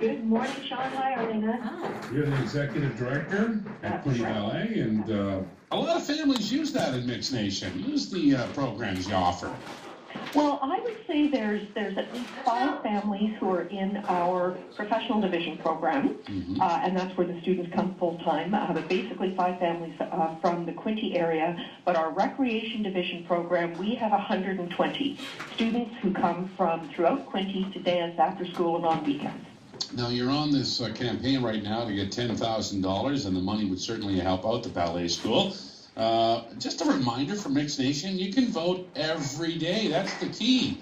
Good morning, Sean. Hi, Arlena. You're the executive director at Quinte Ballet, and a lot of families use that in Mixed Nation. Use the programs you offer. Well, I would say there's at least 5 families who are in our professional division program, and that's where the students come full-time. But basically 5 families from the Quinte area. But our recreation division program, we have 120 students who come from throughout Quinte to dance after school and on weekends. Now, you're on this campaign right now to get $10,000, and the money would certainly help out the ballet school. Just a reminder for Mixed Nation, you can vote every day. That's the key.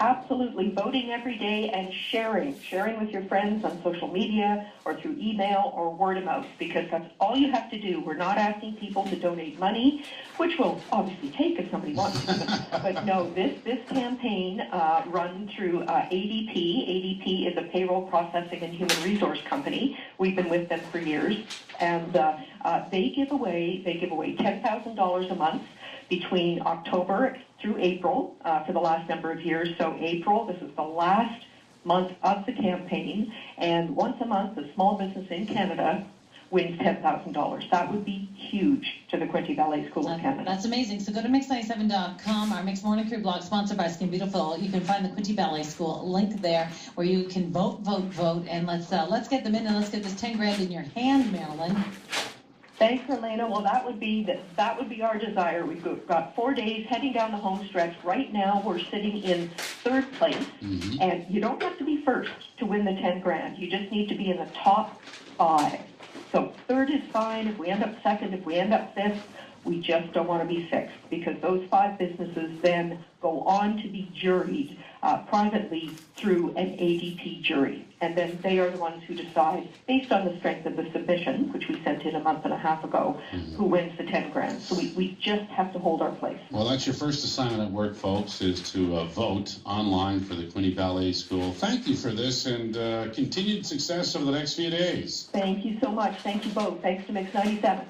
Absolutely. Voting every day and sharing with your friends on social media or through email or word of mouth, because that's all you have to do. We're not asking people to donate money, which we'll obviously take if somebody wants to. But no, this campaign run through ADP. ADP is a payroll processing and human resource company. We've been with them for years, and they give away $10,000 a month between October through April for the last number of years. So April, this is the last month of the campaign, and once a month, a small business in Canada wins $10,000. That would be huge to the Quinte Ballet School in Canada. That's amazing. So go to Mix97.com, our Mix Morning Crew blog, sponsored by Skin Beautiful. You can find the Quinte Ballet School link there where you can vote, and let's get them in, and let's get this 10 grand in your hand, Marilyn. Thanks, Helena. Well, that would be our desire. We've got 4 days heading down the home stretch. Right now, we're sitting in 3rd place, and you don't have to be first to win the 10 grand. You just need to be in the top 5. So 3rd is fine. If we end up 2nd, if we end up 5th, we just don't want to be 6th, because those 5 businesses then go on to be juried privately through an ADP jury. And then they are the ones who decide, based on the strength of the submission, which we sent in a month and a half ago, who wins the 10 grand. So we just have to hold our place. Well, that's your first assignment at work, folks, is to vote online for the Quinte Ballet School. Thank you for this, and continued success over the next few days. Thank you so much. Thank you both. Thanks to Mix 97.